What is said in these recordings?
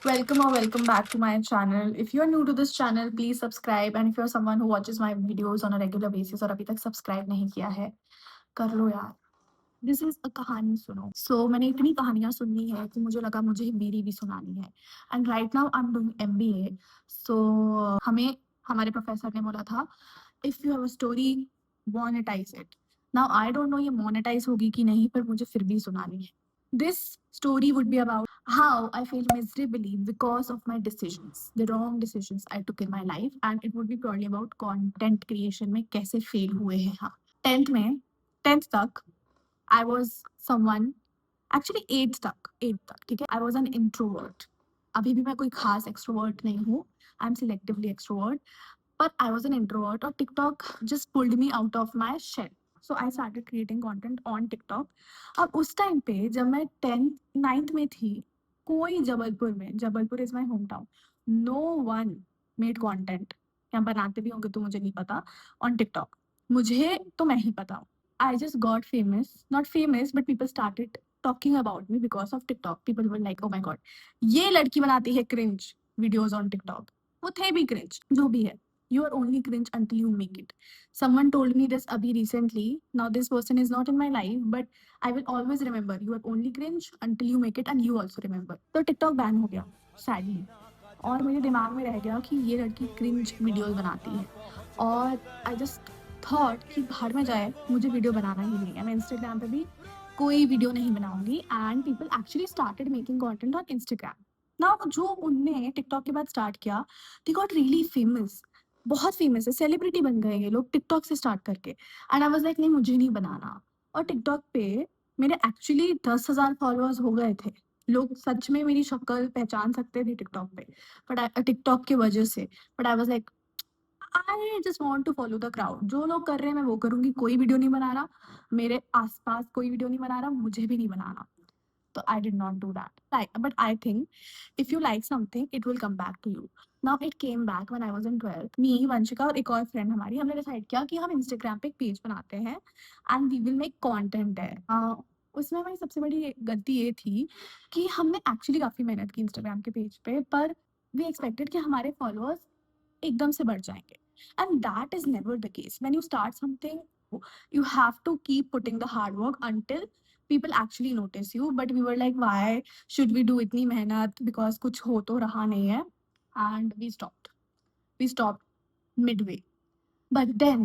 Welcome or welcome back to my channel. If you're new to this channel, please subscribe. And if you're someone who watches my videos on a regular basis और अभी तक subscribe नहीं किया है, कर लो यार. This is a कहानी सुनो. मैंने इतनी कहानियां सुननी है कि मुझे लगा मुझे मेरी भी सुनानी है. And right now I am doing MBA. So हमें हमारे प्रोफेसर ने बोला था, if you have a story, monetize it. Now I don't know ये मोनेटाइज होगी कि नहीं, पर मुझे फिर भी सुनानी है. This story would be about how I failed miserably because of my decisions, the wrong decisions I took in my life, and it would be purely about content creation में कैसे fail हुए हैं. हाँ, 10th तक I was someone, actually 8th तक ठीक है, I was an introvert. अभी भी मैं कोई खास extrovert नहीं हूँ. I'm selectively extrovert, but I was an introvert और TikTok just pulled me out of my shell. So I started creating content on TikTok. अब उस टाइम पे जब मैं 9th में थी, कोई Jabalpur is my home town, no one made content, या बनाते भी होंगे तो मुझे नहीं पता, ऑन टिकटॉक. मुझे तो मैं ही पता हूँ. I just got famous, not famous but people started talking about me because of TikTok. People were like, oh my god, ये लड़की बनाती है क्रिंज वीडियोज ऑन टिकटॉक. वो थे भी क्रिंज, जो भी है. You are only cringe until you make it. Someone told me this abhi recently. Now this person is not in my life, but I will always remember. You are only cringe until you make it, and you also remember. तो TikTok ban हो गया sadly. और मेरे दिमाग में रह गया कि ये लड़की क्रिंज वीडियोस बनाती है. और आई जस्ट थॉट कि बाहर में जाए, मुझे वीडियो बनाना ही नहीं है. मैं इंस्टाग्राम पे भी कोई वीडियो नहीं बनाऊंगी. And people actually started making content on Instagram. ना जो उनने टिकटॉक के बाद स्टार्ट किया, दे गॉट रियली फेमस. बहुत फेमस है, सेलिब्रिटी बन गए ये लोग टिकटॉक से स्टार्ट करके. एंड आई वाज लाइक, नहीं मुझे नहीं बनाना. और टिकटॉक पे मेरे एक्चुअली 10,000 फॉलोअर्स हो गए थे. लोग सच में मेरी शक्ल पहचान सकते थे टिकटॉक पे, बट टिकटॉक की वजह से. But I was like, I just want to follow the crowd. जो लोग कर रहे हैं मैं वो करूंगी. कोई वीडियो नहीं बना रहा, मेरे आसपास कोई वीडियो नहीं बना रहा, मुझे भी नहीं बनाना. So I did not do that. But I think if you like something, it will come back to you. Now it came back when I was in 12th. Me, Vanshika और एक और फ्रेंड हमारी, हमने डिसाइड किया कि हम Instagram पे एक पेज बनाते हैं and we will make content है. उसमें हमारी सबसे बड़ी गलती ये थी कि हमने एक्चुअली काफ़ी मेहनत की इंस्टाग्राम के पेज पे, पर वी एक्सपेक्टेड कि हमारे फॉलोअर्स एकदम से बढ़ जाएंगे. And that is never the case. When you start something, you have to keep putting the hard work until people actually notice you. But we were like, why should we do itni mehnat, because kuch ho to raha nahi hai. And we stopped midway. But then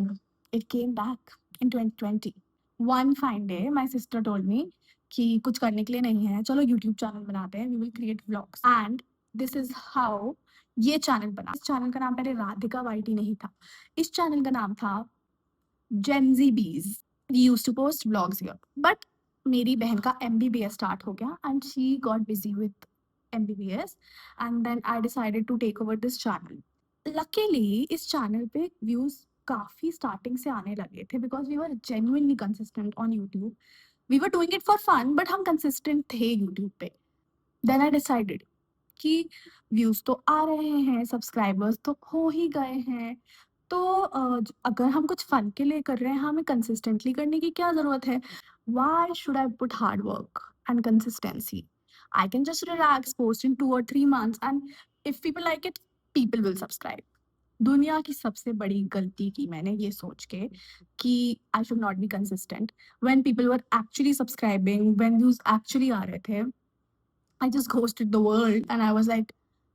it came back in 2020. One fine day my sister told me कि कुछ करने के लिए नहीं है, चलो YouTube channel बनाते हैं, we will create vlogs. And this is how ये चैनल बना. इस चैनल का नाम पहले राधिका वाइटी नहीं था. इस चैनल का नाम था Gen Z Bees. We used to post vlogs here. But मेरी बहन का MBBS स्टार्ट हो गया and she got busy with MBBS, and then I decided to take over this channel. Luckily इस चैनल पे व्यूज काफी स्टार्टिंग से आने लगे थे because we were genuinely consistent on YouTube. We were doing it for fun, but हम consistent थे YouTube पे. Then I decided कि व्यूज तो आ रहे हैं, सब्सक्राइबर्स तो हो ही गए हैं, तो अगर हम कुछ फन के लिए कर रहे हैं, हमें कंसिस्टेंटली करने की क्या जरूरत है. Why should I put hard work and consistency. I can just relax, post in 2 or 3 months, and if people like it, people will subscribe. दुनिया की सबसे बड़ी गलती की मैंने ये सोच के कि I should not be consistent when people were actually subscribing, when views actually आ रहे थे. I just ghosted the world and I was like,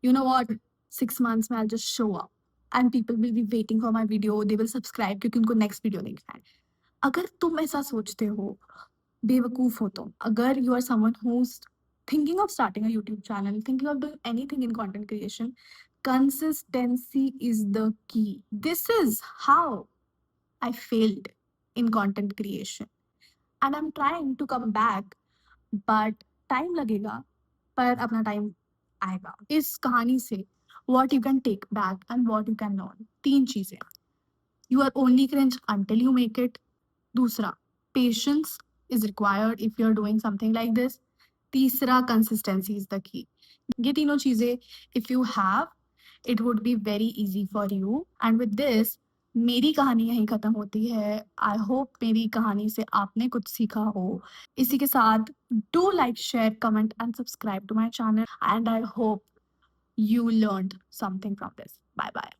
you know what? 6 months में I'll just show up and people will be waiting for my video. They will subscribe क्योंकि उनको next video देखना है. अगर तुम ऐसा सोचते हो, बेवकूफ हो तुम. अगर you are someone who's thinking of starting a YouTube channel, thinking of doing anything in content creation, consistency is the key. This is how I failed in content creation. And I'm trying to come back, but time लगेगा, पर अपना time आएगा. इस कहानी से what you can take back and what you can learn, 3 चीजें. You are only cringe until you make it. दूसरा, patience is required if you're doing something like this. तीसरा, consistency is the key. ये तीनों चीजें if you have, it would be very easy for you. And with this, मेरी कहानी यहीं खत्म होती है. आई होप मेरी कहानी से आपने कुछ सीखा हो. इसी के साथ, do like, share, comment and subscribe to my channel. And I hope you learned something from this. Bye bye.